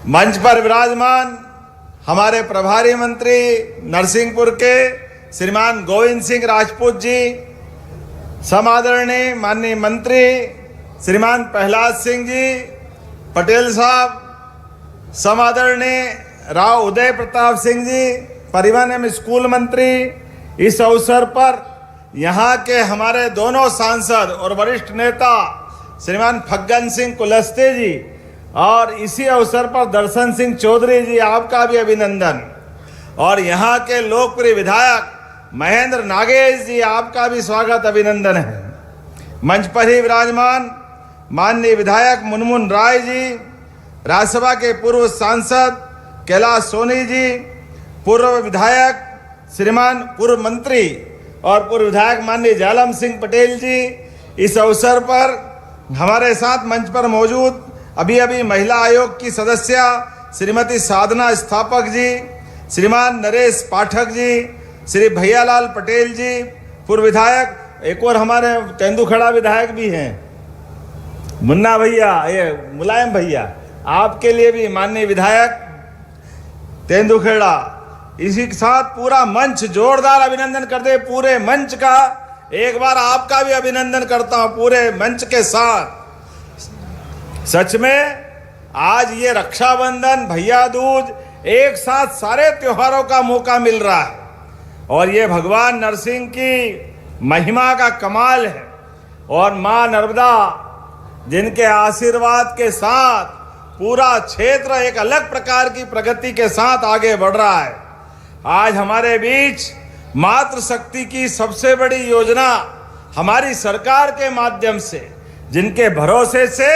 मंच पर विराजमान हमारे प्रभारी मंत्री नरसिंहपुर के श्रीमान गोविंद सिंह राजपूत जी, समादरणीय माननीय मंत्री श्रीमान प्रहलाद सिंह जी पटेल साहब, समादरणीय राव उदय प्रताप सिंह जी परिवहन एवं स्कूल मंत्री, इस अवसर पर यहाँ के हमारे दोनों सांसद और वरिष्ठ नेता श्रीमान फग्गन सिंह कुलस्ते जी और इसी अवसर पर दर्शन सिंह चौधरी जी, आपका भी अभिनंदन। और यहाँ के लोकप्रिय विधायक महेंद्र नागेश जी, आपका भी स्वागत अभिनंदन है। मंच पर ही विराजमान माननीय विधायक मुनमुन राय जी, राज्यसभा के पूर्व सांसद कैलाश सोनी जी, पूर्व विधायक श्रीमान पूर्व मंत्री और पूर्व विधायक माननीय जालम सिंह पटेल जी, इस अवसर पर हमारे साथ मंच पर मौजूद अभी महिला आयोग की सदस्य श्रीमती साधना स्थापक जी, श्रीमान नरेश पाठक जी, श्री भैयालाल पटेल जी पूर्व विधायक, एक और हमारे तेंदुखेड़ा विधायक भी हैं मुन्ना भैया, ये मुलायम भैया, आपके लिए भी माननीय विधायक तेंदुखेड़ा। इसी के साथ पूरा मंच जोरदार अभिनंदन कर दे, पूरे मंच का एक बार आपका भी अभिनंदन करता हूं पूरे मंच के साथ। सच में आज ये रक्षाबंधन, भैया दूज, एक साथ सारे त्योहारों का मौका मिल रहा है और ये भगवान नरसिंह की महिमा का कमाल है। और मां नर्मदा जिनके आशीर्वाद के साथ पूरा क्षेत्र एक अलग प्रकार की प्रगति के साथ आगे बढ़ रहा है। आज हमारे बीच मातृशक्ति की सबसे बड़ी योजना हमारी सरकार के माध्यम से, जिनके भरोसे से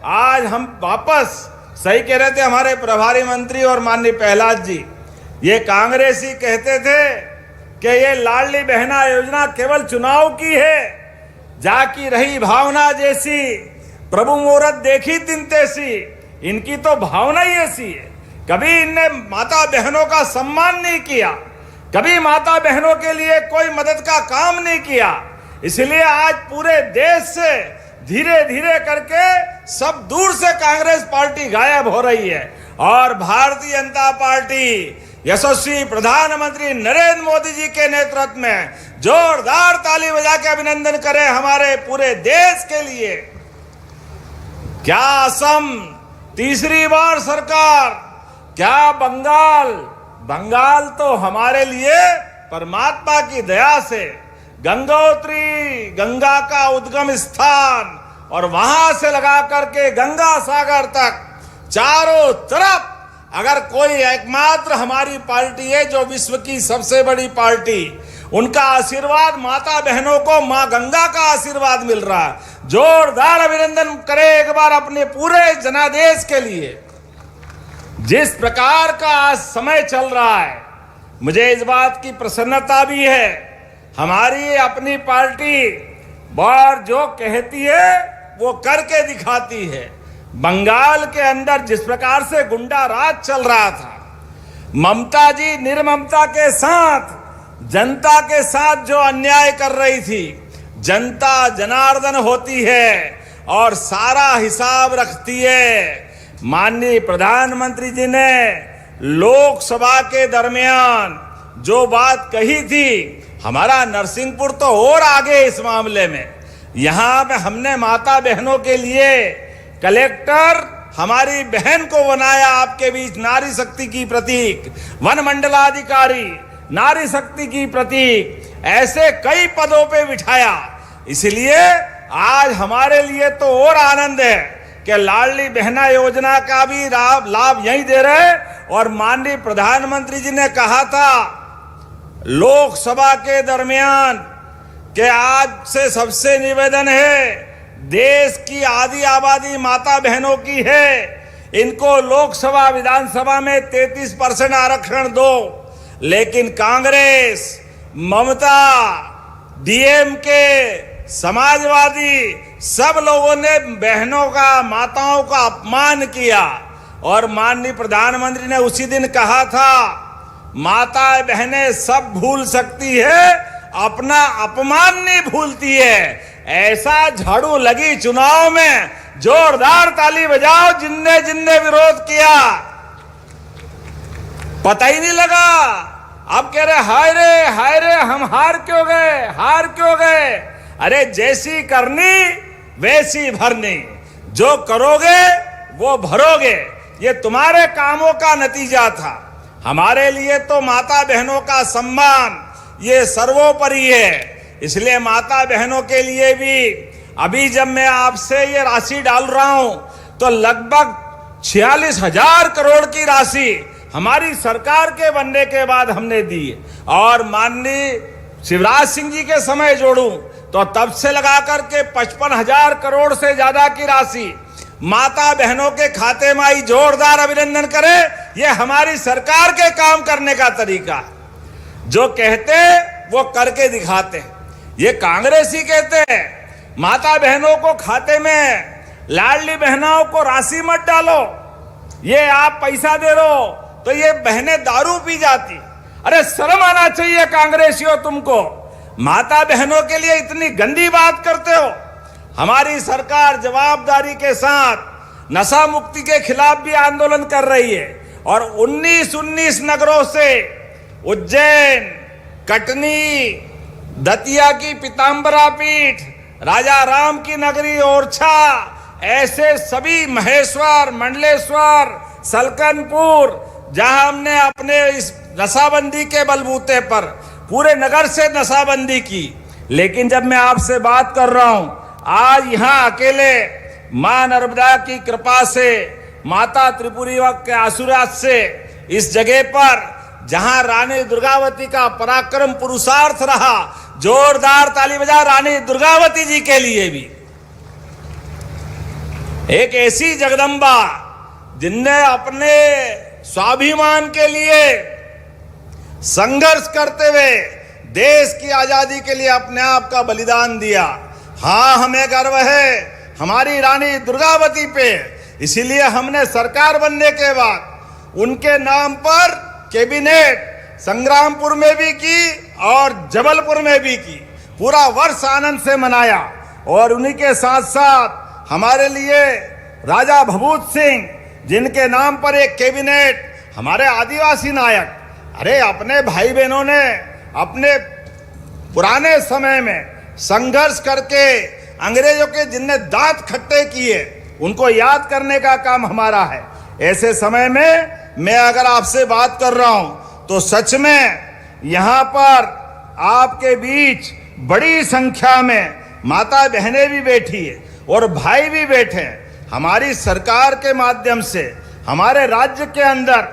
आज हम वापस, सही कह रहे थे हमारे प्रभारी मंत्री और माननीय प्रहलाद जी, ये कांग्रेसी कहते थे कि ये लाडली बहना योजना केवल चुनाव की है, जाकी रही भावना जैसी, प्रभु मुहूर्त देखी तिन तैसी, इनकी तो भावना ही ऐसी है। कभी इनने माता बहनों का सम्मान नहीं किया, कभी माता बहनों के लिए कोई मदद का काम नहीं किया। इसलिए आज पूरे देश से धीरे धीरे करके सब दूर से कांग्रेस पार्टी गायब हो रही है और भारतीय जनता पार्टी यशस्वी प्रधानमंत्री नरेंद्र मोदी जी के नेतृत्व में जोरदार ताली बजा के अभिनंदन करें हमारे पूरे देश के लिए। क्या असम तीसरी बार सरकार, क्या बंगाल तो हमारे लिए परमात्मा की दया से गंगोत्री, गंगा का उद्गम स्थान, और वहां से लगा करके गंगा सागर तक चारों तरफ अगर कोई एकमात्र हमारी पार्टी है जो विश्व की सबसे बड़ी पार्टी, उनका आशीर्वाद माता बहनों को मां गंगा का आशीर्वाद मिल रहा है। जोरदार अभिनंदन करें एक बार अपने पूरे जनादेश के लिए। जिस प्रकार का आज समय चल रहा है, मुझे इस बात की प्रसन्नता भी है, हमारी अपनी पार्टी और जो कहती है वो करके दिखाती है। बंगाल के अंदर जिस प्रकार से गुंडा राज चल रहा था, ममता जी निर्ममता के साथ जनता के साथ जो अन्याय कर रही थी, जनता जनार्दन होती है और सारा हिसाब रखती है। माननीय प्रधानमंत्री जी ने लोकसभा के दरमियान जो बात कही थी, हमारा नरसिंहपुर तो और आगे इस मामले में, यहाँ पे हमने माता बहनों के लिए कलेक्टर हमारी बहन को बनाया आपके बीच, नारी शक्ति की प्रतीक, वन मंडलाधिकारी नारी शक्ति की प्रतीक, ऐसे कई पदों पे बिठाया। इसलिए आज हमारे लिए तो और आनंद है कि लाडली बहना योजना का भी लाभ यही दे रहे। और माननीय प्रधानमंत्री जी ने कहा था लोकसभा के दरमियान कि आज से सबसे निवेदन है, देश की आधी आबादी माता बहनों की है, इनको लोकसभा विधानसभा में 33% आरक्षण दो। लेकिन कांग्रेस, ममता, डीएमके, समाजवादी, सब लोगों ने बहनों का, माताओं का अपमान किया। और माननीय प्रधानमंत्री ने उसी दिन कहा था माता बहनें सब भूल सकती है, अपना अपमान नहीं भूलती है। ऐसा झाड़ू लगी चुनाव में, जोरदार ताली बजाओ जिनने जिनने विरोध किया। पता ही नहीं लगा। अब कह रहे हाय रे हम हार क्यों गए। अरे जैसी करनी वैसी भरनी, जो करोगे वो भरोगे, ये तुम्हारे कामों का नतीजा था। हमारे लिए तो माता बहनों का सम्मान ये सर्वोपरि है। इसलिए माता बहनों के लिए भी अभी जब मैं आपसे ये राशि डाल रहा हूं तो लगभग 46,000 करोड़ की राशि हमारी सरकार के बनने के बाद हमने दी। और माननीय शिवराज सिंह जी के समय जोड़ूं तो तब से लगा करके 55,000 करोड़ से ज्यादा की राशि माता बहनों के खाते में आई। जोरदार अभिनंदन करें। ये हमारी सरकार के काम करने का तरीका है। जो कहते वो करके दिखाते। ये कांग्रेसी कहते हैं माता बहनों को खाते में, लाडली बहनों को राशि मत डालो, ये आप पैसा दे रहे हो तो ये बहनें दारू पी जाती। अरे शर्म आना चाहिए कांग्रेसियों तुमको। माता बहनों के लिए इतनी गंदी बात करते हो। हमारी सरकार जवाबदारी के साथ नशा मुक्ति के खिलाफ भी आंदोलन कर रही है और 19 नगरों से उज्जैन, कटनी, दतिया की पीताम्बरा पीठ, राजा राम की नगरी ओरछा, ऐसे सभी महेश्वर, मंडलेश्वर, सलकनपुर, जहां हमने अपने इस नशाबंदी के बलबूते पर पूरे नगर से नशाबंदी की। लेकिन जब मैं आपसे बात कर रहा हूं, आज यहां अकेले मां नर्मदा की कृपा से, माता त्रिपुरी के आशीर्वाद से इस जगह पर जहां रानी दुर्गावती का पराक्रम पुरुषार्थ रहा, जोरदार ताली बजा रानी दुर्गावती जी के लिए भी। एक ऐसी जगदम्बा जिनने अपने स्वाभिमान के लिए संघर्ष करते हुए देश की आजादी के लिए अपने आप का बलिदान दिया। हाँ, हमें गर्व है हमारी रानी दुर्गावती पे। इसीलिए हमने सरकार बनने के बाद उनके नाम पर कैबिनेट संग्रामपुर में भी की और जबलपुर में भी की। पूरा वर्ष आनंद से मनाया। और उन्हीं के साथ साथ हमारे लिए राजा भभूत सिंह, जिनके नाम पर एक कैबिनेट, हमारे आदिवासी नायक, अरे अपने भाई बहनों ने अपने पुराने समय में संघर्ष करके अंग्रेजों के जिनने दांत खट्टे किए, उनको याद करने का काम हमारा है। ऐसे समय में मैं अगर आपसे बात कर रहा हूं तो सच में यहां पर आपके बीच बड़ी संख्या में माता बहनें भी बैठी है और भाई भी बैठे हैं। हमारी सरकार के माध्यम से हमारे राज्य के अंदर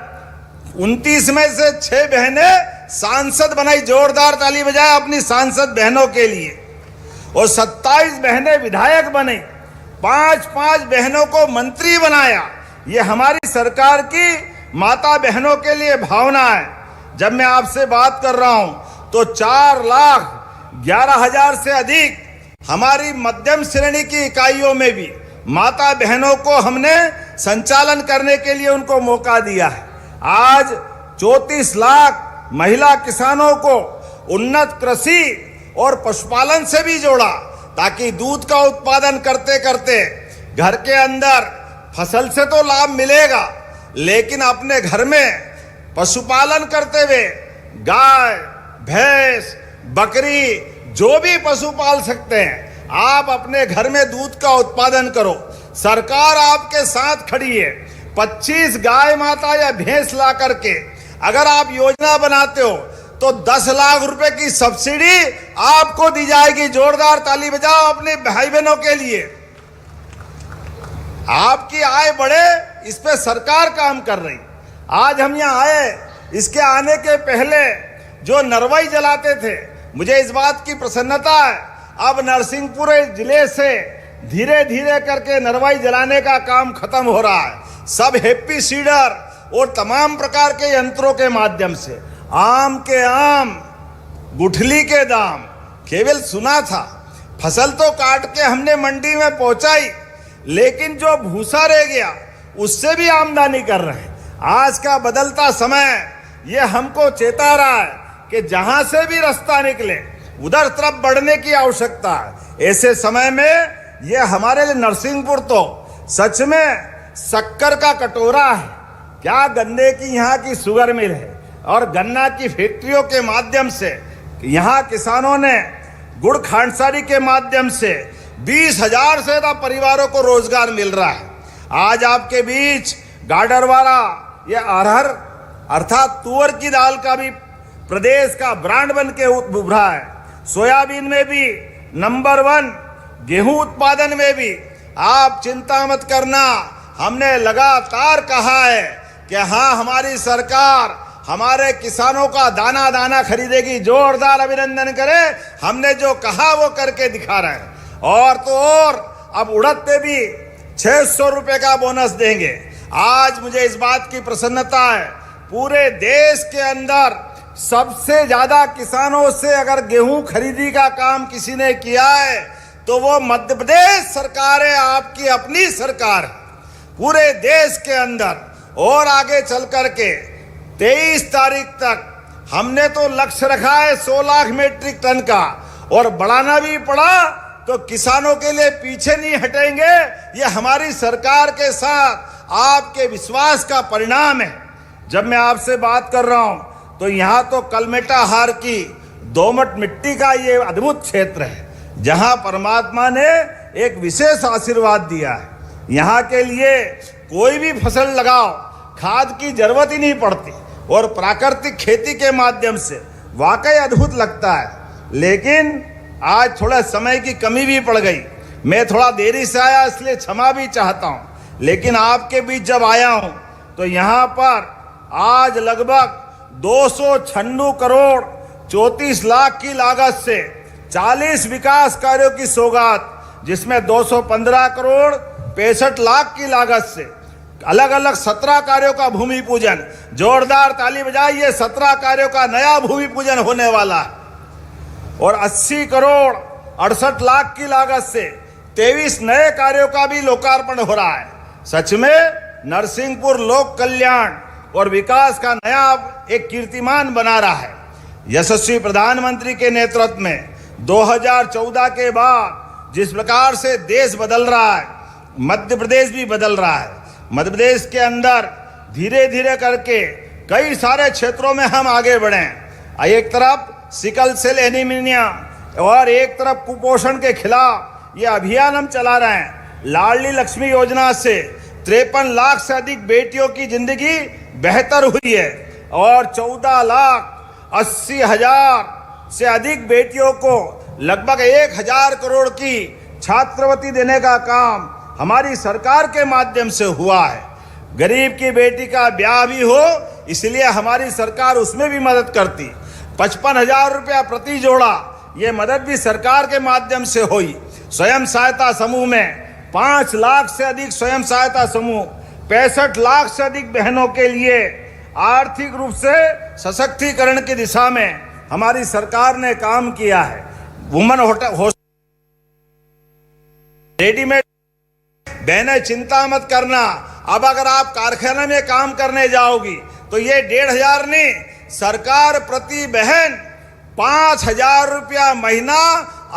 29 में से 6 बहनें सांसद बनाई। जोरदार ताली बजाए अपनी सांसद बहनों के लिए। और 27 बहनें विधायक बनी, 5 बहनों को मंत्री बनाया। ये हमारी सरकार की माता बहनों के लिए भावना है। जब मैं आपसे बात कर रहा हूं तो 4,11,000 से अधिक हमारी मध्यम श्रेणी की इकाइयों में भी माता बहनों को हमने संचालन करने के लिए उनको मौका दिया है। आज 34 लाख महिला किसानों को उन्नत कृषि और पशुपालन से भी जोड़ा, ताकि दूध का उत्पादन करते करते घर के अंदर फसल से तो लाभ मिलेगा, लेकिन अपने घर में पशुपालन करते हुए गाय, भैंस, बकरी, जो भी पशु पाल सकते हैं, आप अपने घर में दूध का उत्पादन करो। सरकार आपके साथ खड़ी है। 25 गाय माता या भैंस ला करके अगर आप योजना बनाते हो तो 10 लाख रुपए की सब्सिडी आपको दी जाएगी। जोरदार ताली बजाओ अपने भाई बहनों के लिए। आपकी आय बढ़े, इस पे सरकार काम कर रही। आज हम यहाँ आए, इसके आने के पहले जो नरवाई जलाते थे, मुझे इस बात की प्रसन्नता है, अब नरसिंहपुर जिले से धीरे धीरे करके नरवाई जलाने का काम खत्म हो रहा है। सब हैप्पी सीडर और तमाम प्रकार के यंत्रों के माध्यम से आम के आम, गुठली के दाम, केवल सुना था। फसल तो काट के हमने मंडी में पहुंचाई, लेकिन जो भूसा रह गया उससे भी आमदनी कर रहे हैं। आज का बदलता समय ये हमको चेता रहा है कि जहां से भी रास्ता निकले उधर तरफ बढ़ने की आवश्यकता है। ऐसे समय में ये हमारे लिए नरसिंहपुर तो सच में शक्कर का कटोरा है। क्या गन्ने की यहाँ की शुगर मिल है और गन्ना की फैक्ट्रियों के माध्यम से यहाँ किसानों ने गुड़ खांडसारी के माध्यम से 20,000 से ज़्यादा परिवारों को रोजगार मिल रहा है। आज आपके बीच गाडरवारा ये अरहर अर्थात तुअर की दाल का भी प्रदेश का ब्रांड बन के उभरा है। सोयाबीन में भी नंबर 1, गेहूं उत्पादन में भी। आप चिंता मत करना, हमने लगातार कहा है कि हाँ, हमारी सरकार हमारे किसानों का दाना दाना खरीदेगी। जोरदार अभिनंदन करें, हमने जो कहा वो करके दिखा रहे हैं। और तो और अब उड़द पे भी 600 रुपए का बोनस देंगे। आज मुझे इस बात की प्रसन्नता है, पूरे देश के अंदर सबसे ज्यादा किसानों से अगर गेहूं खरीदी का काम किसी ने किया है तो वो मध्य प्रदेश सरकार है, आपकी अपनी सरकार है पूरे देश के अंदर। और आगे चल करके 23 तारीख तक हमने तो लक्ष्य रखा है 100 लाख मीट्रिक टन का, और बढ़ाना भी पड़ा तो किसानों के लिए पीछे नहीं हटेंगे। ये हमारी सरकार के साथ आपके विश्वास का परिणाम है। जब मैं आपसे बात कर रहा हूं तो यहाँ तो कलमेटा हार की दोमट मिट्टी का ये अद्भुत क्षेत्र है जहाँ परमात्मा ने एक विशेष आशीर्वाद दिया है। यहाँ के लिए कोई भी फसल लगाओ, खाद की जरूरत ही नहीं पड़ती और प्राकृतिक खेती के माध्यम से वाकई अद्भुत लगता है। लेकिन आज थोड़ा समय की कमी भी पड़ गई, मैं थोड़ा देरी से आया इसलिए क्षमा भी चाहता हूँ। लेकिन आपके बीच जब आया हूँ तो यहाँ पर आज लगभग 296 करोड़ 34 लाख की लागत से 40 विकास कार्यों की सौगात, जिसमें 215 करोड़ 65 लाख की लागत से अलग अलग 17 कार्यों का भूमि पूजन। जोरदार ताली बजाइए, 17 कार्यों का नया भूमि पूजन होने वाला है। और 80 करोड़ 68 लाख की लागत से 23 नए कार्यों का भी लोकार्पण हो रहा है। सच में नरसिंहपुर लोक कल्याण और विकास का नया एक कीर्तिमान बना रहा है। यशस्वी प्रधानमंत्री के नेतृत्व में 2014 के बाद जिस प्रकार से देश बदल रहा है, मध्य प्रदेश भी बदल रहा है। मध्य प्रदेश के अंदर धीरे धीरे करके कई सारे क्षेत्रों में हम आगे बढ़े। एक तरफ सिकल सेल एनीमिया और एक तरफ कुपोषण के खिलाफ ये अभियान हम चला रहे हैं। लाडली लक्ष्मी योजना से 53 लाख से अधिक बेटियों की जिंदगी बेहतर हुई है और 14,80,000 से अधिक बेटियों को लगभग 1,000 करोड़ की छात्रवृत्ति देने का काम हमारी सरकार के माध्यम से हुआ है। गरीब की बेटी का ब्याह भी हो इसलिए हमारी सरकार उसमें भी मदद करती। 55,000 रुपया प्रति जोड़ा ये मदद भी सरकार के माध्यम से हुई। स्वयं सहायता समूह में 5 लाख से अधिक स्वयं सहायता समूह, 65 लाख से अधिक बहनों के लिए आर्थिक रूप से सशक्तिकरण की दिशा में हमारी सरकार ने काम किया है। Woman hostel readymade. बहनें चिंता मत करना, अब अगर आप कारखाने में काम करने जाओगी तो ये 1,500 नहीं, सरकार प्रति बहन 5,000 रुपया महीना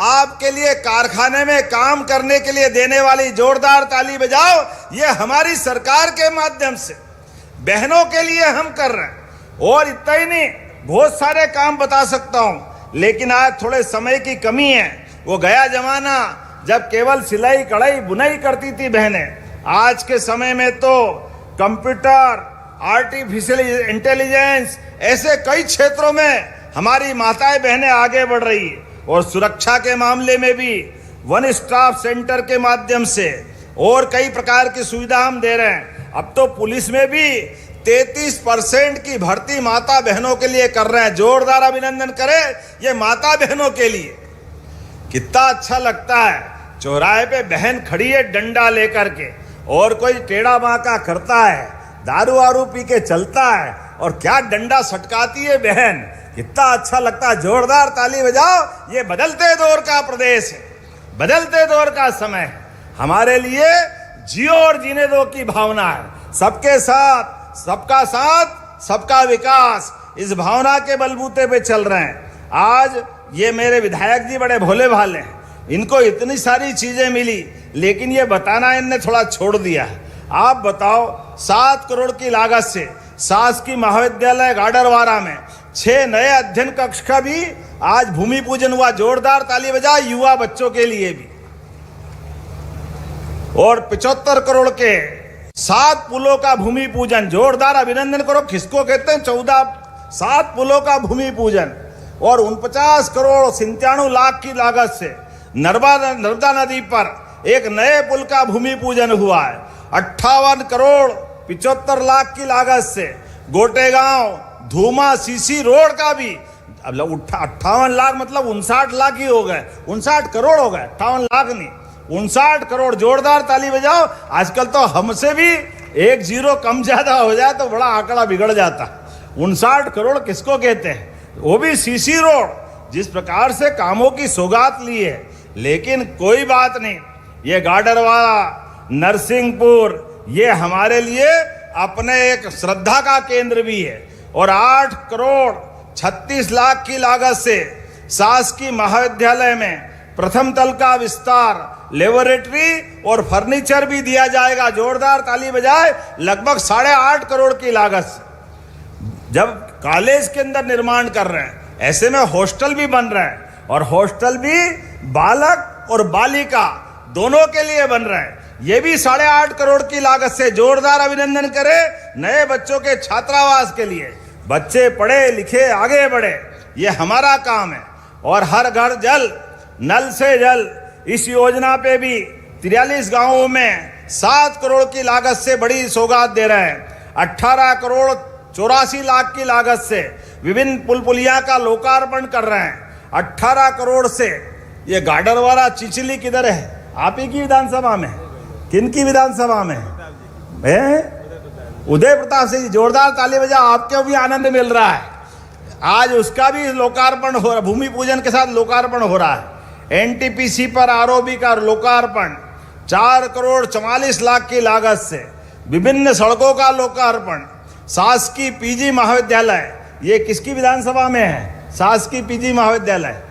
आपके लिए कारखाने में काम करने के लिए देने वाली। जोरदार ताली बजाओ, ये हमारी सरकार के माध्यम से बहनों के लिए हम कर रहे हैं। और इतना ही नहीं, बहुत सारे काम बता सकता हूं, लेकिन आज थोड़े समय की कमी है। वो गया जमाना जब केवल सिलाई कढ़ाई बुनाई करती थी बहनें। आज के समय में तो कंप्यूटर, आर्टिफिशियल इंटेलिजेंस, ऐसे कई क्षेत्रों में हमारी माताएं बहनें आगे बढ़ रही है। और सुरक्षा के मामले में भी वन स्टॉप सेंटर के माध्यम से और कई प्रकार की सुविधा हम दे रहे हैं। अब तो पुलिस में भी 33% की भर्ती माता बहनों के लिए कर रहे हैं। जोरदार अभिनंदन करें ये माता बहनों के लिए। कितना अच्छा लगता है, चौराहे पे बहन खड़ी है डंडा लेकर के और कोई टेढ़ा बांका करता है, दारू वारू पी के चलता है और क्या डंडा सटकाती है बहन। कितना अच्छा लगता है। जोरदार ताली बजाओ। ये बदलते दौर का प्रदेश है, बदलते दौर का समय है। हमारे लिए जियो और जीने दो की भावना है। सबके साथ, सबका साथ, सबका विकास, इस भावना के बलबूते पे चल रहे हैं। आज ये मेरे विधायक जी बड़े भोले भाले हैं। इनको इतनी सारी चीजें मिली, लेकिन ये बताना इनने थोड़ा छोड़ दिया है। आप बताओ, 7 करोड़ की लागत से शासकीय महाविद्यालय गाडरवारा में 6 नए अध्ययन कक्ष का भी आज भूमि पूजन हुआ। जोरदार ताली बजाओ युवा बच्चों के लिए भी। और 75 करोड़ के 7 पुलों का भूमि पूजन, जोरदार अभिनंदन करो। किसको कहते हैं 7 पुलों का भूमि पूजन। और 49 करोड़ 97 लाख की लागत से नर्मदा नदी पर एक नए पुल का भूमि पूजन हुआ है। 58 करोड़ 75 लाख की लागत से गोटेगांव धूमा सीसी रोड का भी, अब 58 लाख मतलब 59 लाख ही हो गए, 59 करोड़ हो गए, 58 लाख नहीं, 59 करोड़। जोरदार ताली बजाओ। आजकल तो हमसे भी 1 जीरो कम ज्यादा हो जाए तो बड़ा आंकड़ा बिगड़ जाता। 59 करोड़ किसको कहते हैं, वो भी सीसी रोड। जिस प्रकार से कामों की सौगात ली है, लेकिन कोई बात नहीं, ये गाडरवारा, नरसिंहपुर, ये हमारे लिए अपने एक श्रद्धा का केंद्र भी है। और 8 करोड़ 36 लाख की लागत से शासकीय महाविद्यालय में प्रथम तल का विस्तार, लेबोरेटरी और फर्नीचर भी दिया जाएगा। जोरदार ताली बजाए। लगभग 8.5 करोड़ की लागत से जब कॉलेज के अंदर निर्माण कर रहे हैं, ऐसे में हॉस्टल भी बन रहे हैं, और हॉस्टल भी बालक और बालिका दोनों के लिए बन रहे हैं। ये भी 8.5 करोड़ की लागत से। जोरदार अभिनंदन करें नए बच्चों के छात्रावास के लिए। बच्चे पढ़े लिखे आगे बढ़े, ये हमारा काम है। और हर घर जल, नल से जल, इस योजना पे भी 43 गांवों में 7 करोड़ की लागत से बड़ी सौगात दे रहे हैं। 18 करोड़ 84 लाख की लागत से विभिन्न पुल पुलिया का लोकार्पण कर रहे हैं। 18 करोड़ से ये गाडरवारा चिचली किधर है, आप ही की विधानसभा में, किन की विधानसभा में है? उदय प्रताप सिंह। जोरदार ताली बजाओ, आपको भी आनंद मिल रहा है। आज उसका भी लोकार्पण हो रहा, भूमि पूजन के साथ लोकार्पण हो रहा है। एनटीपीसी पर आरओबी का लोकार्पण, 4 करोड़ 44 लाख की लागत से विभिन्न सड़कों का लोकार्पण। शासकीय पीजी महाविद्यालय, ये किसकी विधानसभा में है? शासकीय पीजी महाविद्यालय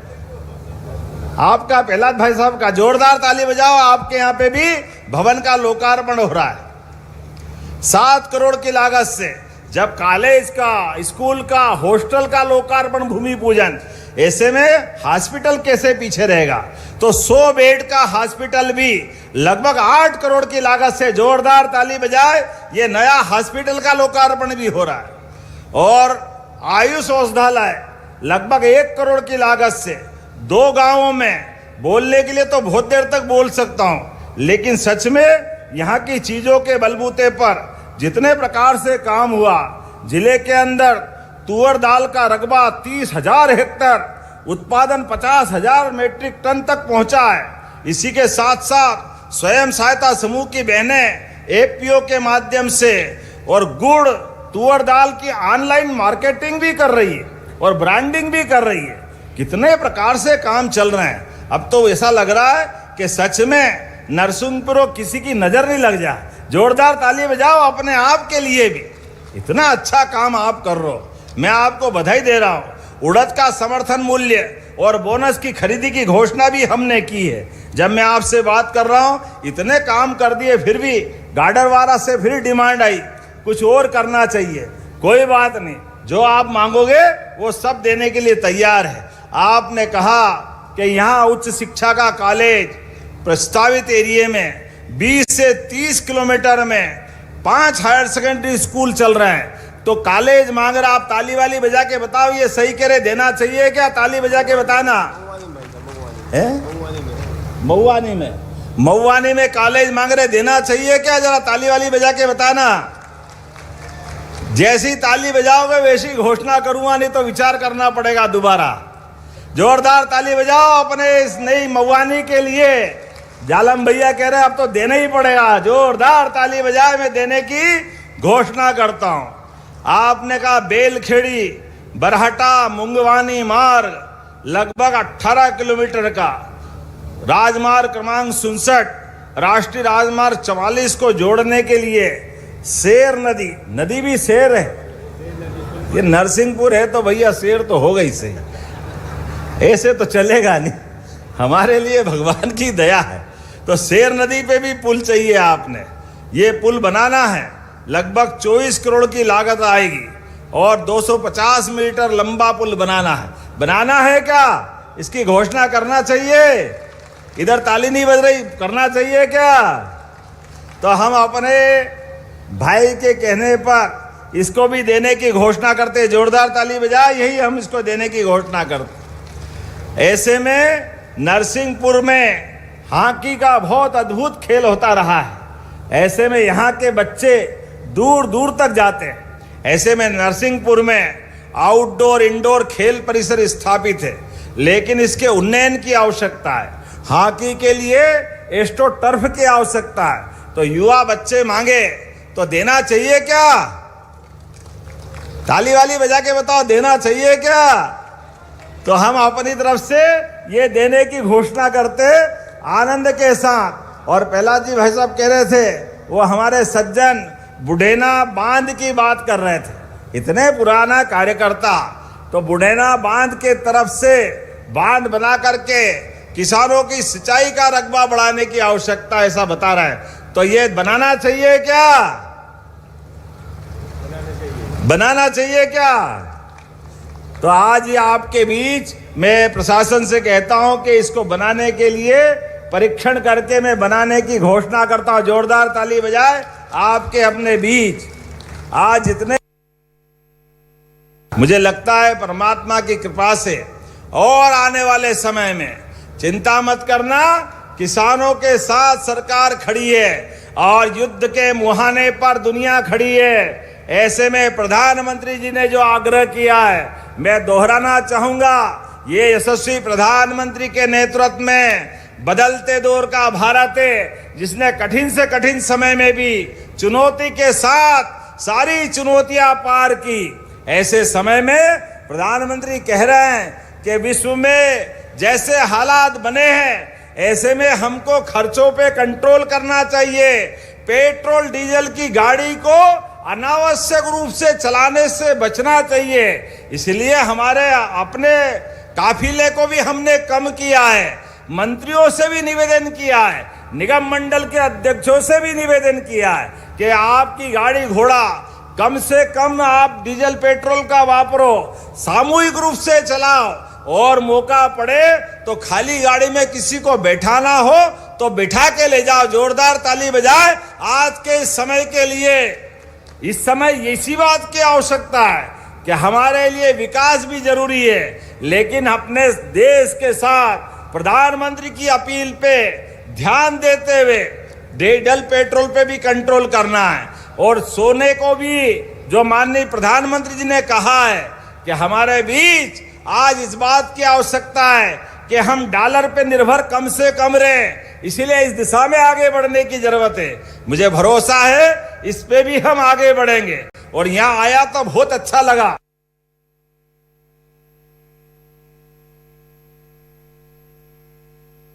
आपका, प्रहलाद भाई साहब का। जोरदार ताली बजाओ। आपके यहाँ पे भी भवन का लोकार्पण हो रहा है 7 करोड़ की लागत से। जब कॉलेज का, स्कूल का, हॉस्टल का लोकार्पण, भूमि पूजन, ऐसे में हॉस्पिटल कैसे पीछे रहेगा? तो 100 बेड का हॉस्पिटल भी लगभग 8 करोड़ की लागत से। जोरदार ताली बजाए। ये नया हॉस्पिटल का लोकार्पण भी हो रहा है। और आयुष औषधालय लगभग 1 करोड़ की लागत से 2 गांवों में। बोलने के लिए तो बहुत देर तक बोल सकता हूं, लेकिन सच में यहाँ की चीजों के बलबूते पर जितने प्रकार से काम हुआ, जिले के अंदर तुअर दाल का रकबा 30,000 हेक्टेयर, उत्पादन 50,000 मीट्रिक टन तक पहुंचा है। इसी के साथ साथ स्वयं सहायता समूह की बहनें एपीओ के माध्यम से और गुड़, तुअर दाल की ऑनलाइन मार्केटिंग भी कर रही है और ब्रांडिंग भी कर रही है। कितने प्रकार से काम चल रहे हैं। अब तो ऐसा लग रहा है कि सच में नरसिंहपुर किसी की नजर नहीं लग जाए। जोरदार ताली बजाओ अपने आप के लिए भी। इतना अच्छा काम आप कर रहे हो, मैं आपको बधाई दे रहा हूं। उड़द का समर्थन मूल्य और बोनस की खरीदी की घोषणा भी हमने की है। जब मैं आपसे बात कर रहा हूं, इतने काम कर दिए, फिर भी गाडरवारा से फिर डिमांड आई कुछ और करना चाहिए। कोई बात नहीं, जो आप मांगोगे वो सब देने के लिए तैयार है। आपने कहा कि यहाँ उच्च शिक्षा का कॉलेज प्रस्तावित एरिया में 20 से 30 किलोमीटर में 5 हायर सेकेंडरी स्कूल चल रहे हैं। तो कॉलेज मांग रहा, आप ताली वाली बजा के बताओ, ये सही कह रहे, देना चाहिए क्या? ताली बजा के बताना है। मऊवानी में कॉलेज मांग रहे, देना चाहिए क्या? जरा ताली वाली बजा के बताना। जैसी ताली बजाओगे वैसी घोषणा करूंगा, नहीं तो विचार करना पड़ेगा दोबारा। जोरदार ताली बजाओ अपने इस नई मऊवानी के लिए। जालम भैया कह रहे अब तो देना ही पड़ेगा। जोरदार ताली बजाए, मैं देने की घोषणा करता हूं। आपने कहा बेलखेड़ी बरहटा मुंगवानी मार्ग लगभग 18 किलोमीटर का राजमार्ग क्रमांक 67 राष्ट्रीय राजमार्ग 44 को जोड़ने के लिए शेर नदी भी शेर है। ये नरसिंहपुर है तो भैया शेर तो हो गई सही, ऐसे तो चलेगा नहीं। हमारे लिए भगवान की दया है। तो शेर नदी पे भी पुल चाहिए आपने, ये पुल बनाना है, लगभग 24 करोड़ की लागत आएगी और 250 मीटर लंबा पुल बनाना है। बनाना है क्या, इसकी घोषणा करना चाहिए। इधर ताली नहीं बज रही, करना चाहिए क्या? तो हम अपने भाई के कहने पर इसको भी देने की घोषणा करते, जोरदार ताली बजाए, यही हम इसको देने की घोषणा करते। ऐसे में नरसिंहपुर में हॉकी का बहुत अद्भुत खेल होता रहा है। ऐसे में यहाँ के बच्चे दूर दूर तक जाते हैं। ऐसे में नरसिंहपुर में आउटडोर इंडोर खेल परिसर स्थापित है, लेकिन इसके उन्नयन की आवश्यकता है। हॉकी के लिए एस्ट्रो टर्फ की आवश्यकता है। तो युवा बच्चे मांगे तो देना चाहिए क्या? ताली वाली बजा के बताओ, देना चाहिए क्या? तो हम अपनी तरफ से ये देने की घोषणा करते आनंद के साथ। और प्रहलाद जी भाई साहब कह रहे थे, वो हमारे सज्जन बुढ़ेना बांध की बात कर रहे थे। इतने पुराना कार्यकर्ता, तो बुढ़ेना बांध के तरफ से बांध बना करके किसानों की सिंचाई का रकबा बढ़ाने की आवश्यकता ऐसा बता रहे हैं। तो ये बनाना चाहिए क्या? बनाना चाहिए क्या? तो आज ये आपके बीच मैं प्रशासन से कहता हूं कि इसको बनाने के लिए परीक्षण करके मैं बनाने की घोषणा करता हूं। जोरदार ताली बजाए आपके अपने बीच। आज इतने, मुझे लगता है परमात्मा की कृपा से और आने वाले समय में चिंता मत करना, किसानों के साथ सरकार खड़ी है और युद्ध के मुहाने पर दुनिया खड़ी है। ऐसे में प्रधानमंत्री जी ने जो आग्रह किया है, मैं दोहराना चाहूंगा, ये यशस्वी प्रधानमंत्री के नेतृत्व में बदलते दौर का भारत है, जिसने कठिन से कठिन समय में भी चुनौती के साथ सारी चुनौतियां पार की। ऐसे समय में प्रधानमंत्री कह रहे हैं कि विश्व में जैसे हालात बने हैं, ऐसे में हमको खर्चों पे कंट्रोल करना चाहिए। पेट्रोल डीजल की गाड़ी को अनावश्यक रूप से चलाने से बचना चाहिए। इसलिए हमारे अपने काफिले को भी हमने कम किया है, मंत्रियों से भी निवेदन किया है, निगम मंडल के अध्यक्षों से भी निवेदन किया है कि आपकी गाड़ी घोड़ा कम से कम आप डीजल पेट्रोल का वापरो, सामूहिक रूप से चलाओ और मौका पड़े तो खाली गाड़ी में किसी को बैठाना हो तो बिठा के ले जाओ। जोरदार ताली बजाए आज के इस समय के लिए। इस समय इसी बात की आवश्यकता है कि हमारे लिए विकास भी जरूरी है, लेकिन अपने देश के साथ प्रधानमंत्री की अपील पे ध्यान देते हुए डीजल पेट्रोल पे भी कंट्रोल करना है। और सोने को भी, जो माननीय प्रधानमंत्री जी ने कहा है कि हमारे बीच आज इस बात की आवश्यकता है कि हम डॉलर पे निर्भर कम से कम रहें, इसीलिए इस दिशा में आगे बढ़ने की जरूरत है। मुझे भरोसा है इस पे भी हम आगे बढ़ेंगे। और यहाँ आया तो बहुत अच्छा लगा।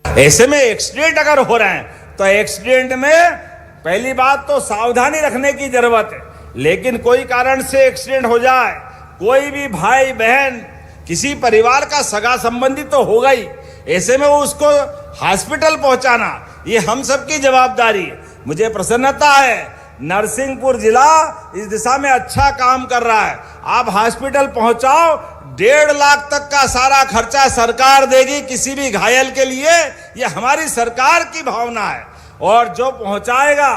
ऐसे में एक्सीडेंट अगर हो रहे हैं तो एक्सीडेंट में पहली बात तो सावधानी रखने की जरूरत है। लेकिन कोई कारण से एक्सीडेंट हो जाए, कोई भी भाई बहन किसी परिवार का सगा संबंधी तो होगा ही, ऐसे में वो उसको हॉस्पिटल पहुंचाना ये हम सबकी जवाबदारी है। मुझे प्रसन्नता है नरसिंहपुर जिला इस दिशा में अच्छा काम कर रहा है। आप हॉस्पिटल पहुंचाओ, 1.5 लाख तक का सारा खर्चा सरकार देगी किसी भी घायल के लिए। ये हमारी सरकार की भावना है। और जो पहुंचाएगा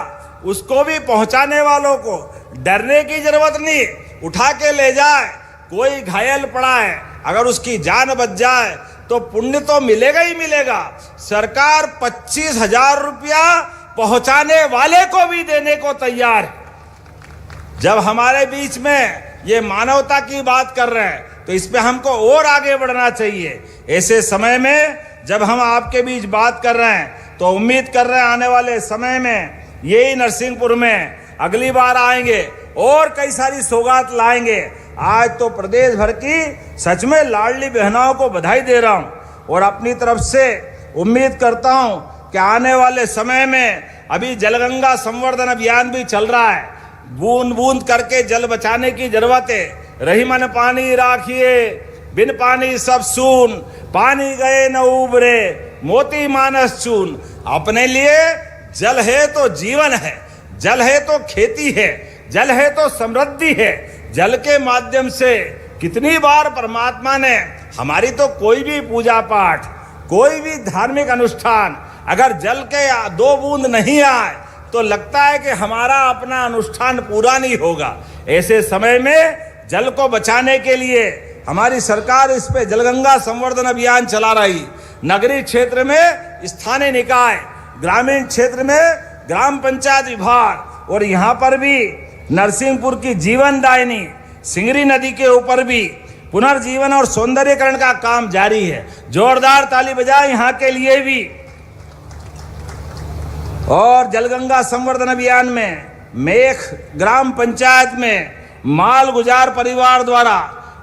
उसको भी, पहुंचाने वालों को डरने की जरूरत नहीं, उठा के ले जाए। कोई घायल पड़ा है, अगर उसकी जान बच जाए तो पुण्य तो मिलेगा ही मिलेगा। सरकार 25,000 रुपया पहुंचाने वाले को भी देने को तैयार है। जब हमारे बीच में ये मानवता की बात कर रहे हैं तो इस पे हमको और आगे बढ़ना चाहिए। ऐसे समय में जब हम आपके बीच बात कर रहे हैं तो उम्मीद कर रहे हैं आने वाले समय में यही नरसिंहपुर में अगली बार आएंगे और कई सारी सौगात लाएंगे। आज तो प्रदेश भर की सच में लाडली बहनों को बधाई दे रहा हूं और अपनी तरफ से उम्मीद करता हूं कि आने वाले समय में, अभी जलगंगा संवर्धन अभियान भी चल रहा है, बूंद बूंद करके जल बचाने की जरूरत है। रही मन पानी राखिए, बिन पानी सब सून, पानी गए न उबरे, मोती मानस चून। अपने लिए जल है तो जीवन है, जल है तो खेती है, जल है तो समृद्धि है। जल के माध्यम से कितनी बार परमात्मा ने हमारी तो कोई भी पूजा पाठ, कोई भी धार्मिक अनुष्ठान अगर जल के 2 बूंद नहीं आए तो लगता है कि हमारा अपना अनुष्ठान पूरा नहीं होगा। ऐसे समय में जल को बचाने के लिए हमारी सरकार इस पे जलगंगा संवर्धन अभियान चला रही। नगरीय क्षेत्र में स्थानीय निकाय, ग्रामीण क्षेत्र में ग्राम पंचायत विभाग और यहाँ पर भी नरसिंहपुर की जीवनदायिनी सिंगरी नदी के ऊपर भी पुनर्जीवन और सौंदर्यीकरण का काम जारी है। जोरदार ताली बजाएं यहाँ के लिए भी। और जलगंगा संवर्धन अभियान में मेख ग्राम पंचायत में माल गुजार परिवार द्वारा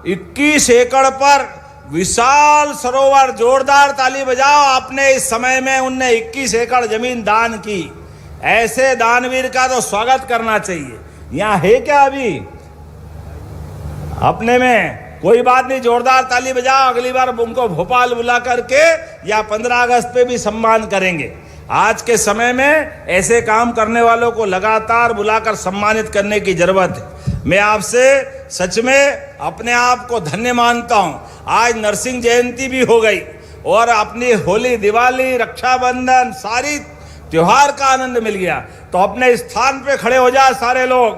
21 एकड़ पर विशाल सरोवर, जोरदार ताली बजाओ। आपने इस समय में उनने 21 एकड़ जमीन दान की। ऐसे दानवीर का तो स्वागत करना चाहिए। यहाँ है क्या अभी अपने में? कोई बात नहीं, जोरदार ताली बजाओ। अगली बार उनको भोपाल बुला करके या 15 अगस्त पे भी सम्मान करेंगे। आज के समय में ऐसे काम करने वालों को लगातार बुलाकर सम्मानित करने की जरूरत है। मैं आपसे सच में अपने आप को धन्य मानता हूँ। आज नरसिंह जयंती भी हो गई और अपनी होली, दिवाली, रक्षाबंधन, सारी त्योहार का आनंद मिल गया। तो अपने स्थान पे खड़े हो जाए सारे लोग,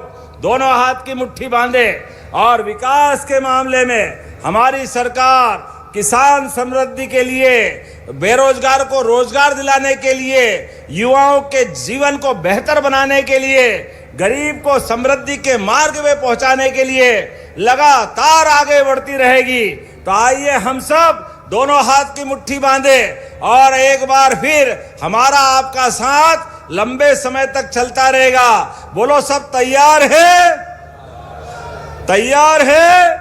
दोनों हाथ की मुट्ठी बांधे। और विकास के मामले में हमारी सरकार किसान समृद्धि के लिए, बेरोजगार को रोजगार दिलाने के लिए, युवाओं के जीवन को बेहतर बनाने के लिए, गरीब को समृद्धि के मार्ग में पहुंचाने के लिए लगातार आगे बढ़ती रहेगी। तो आइए हम सब दोनों हाथ की मुट्ठी बांधे और एक बार फिर हमारा आपका साथ लंबे समय तक चलता रहेगा। बोलो, सब तैयार है? तैयार है?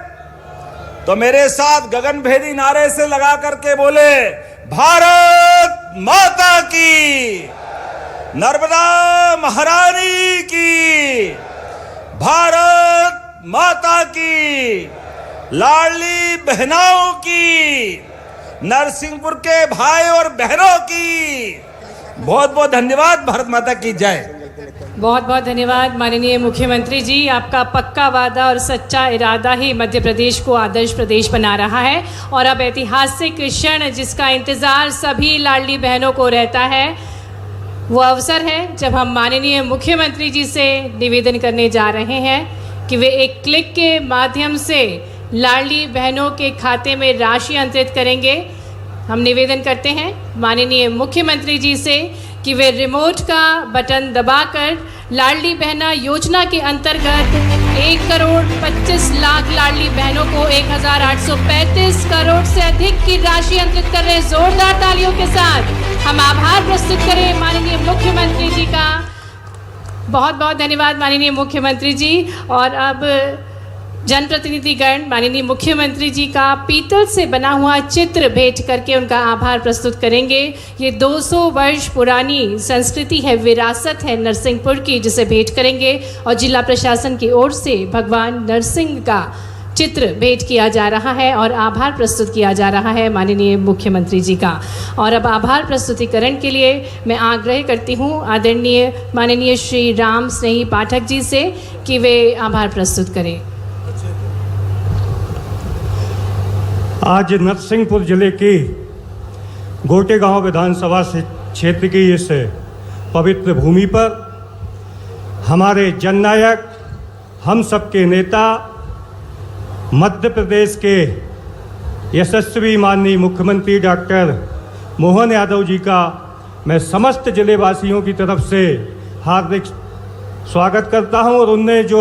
तो मेरे साथ गगनभेदी नारे से लगा करके बोले, भारत माता की, नर्मदा महारानी की, भारत माता की, लाडली बहनों की, नरसिंहपुर के भाई और बहनों की बहुत बहुत धन्यवाद। भारत माता की जय। बहुत बहुत धन्यवाद माननीय मुख्यमंत्री जी। आपका पक्का वादा और सच्चा इरादा ही मध्य प्रदेश को आदर्श प्रदेश बना रहा है। और अब ऐतिहासिक क्षण जिसका इंतज़ार सभी लाडली बहनों को रहता है, वो अवसर है जब हम माननीय मुख्यमंत्री जी से निवेदन करने जा रहे हैं कि वे एक क्लिक के माध्यम से लाडली बहनों के खाते में राशि अंतरित करेंगे। हम निवेदन करते हैं माननीय मुख्यमंत्री जी से कि वे रिमोट का बटन दबाकर लाडली बहना योजना के अंतर्गत 1,25,00,000 लाडली बहनों को 1,835 करोड़ से अधिक की राशि अंतरित कर रहे हैं। जोरदार तालियों के साथ हम आभार प्रस्तुत करें माननीय मुख्यमंत्री जी का। बहुत बहुत धन्यवाद माननीय मुख्यमंत्री जी। और अब जनप्रतिनिधिगण माननीय मुख्यमंत्री जी का पीतल से बना हुआ चित्र भेंट करके उनका आभार प्रस्तुत करेंगे। ये 200 वर्ष पुरानी संस्कृति है, विरासत है नरसिंहपुर की, जिसे भेंट करेंगे। और जिला प्रशासन की ओर से भगवान नरसिंह का चित्र भेंट किया जा रहा है और आभार प्रस्तुत किया जा रहा है माननीय मुख्यमंत्री जी का। और अब आभार प्रस्तुतिकरण के लिए मैं आग्रह करती हूँ आदरणीय माननीय श्री राम स्नेही पाठक जी से कि वे आभार प्रस्तुत करें। आज नरसिंहपुर जिले की गोटेगांव विधानसभा क्षेत्र की इस पवित्र भूमि पर हमारे जननायक, हम सबके नेता, मध्य प्रदेश के यशस्वी माननीय मुख्यमंत्री डॉक्टर मोहन यादव जी का मैं समस्त जिलेवासियों की तरफ से हार्दिक स्वागत करता हूं। और उनने जो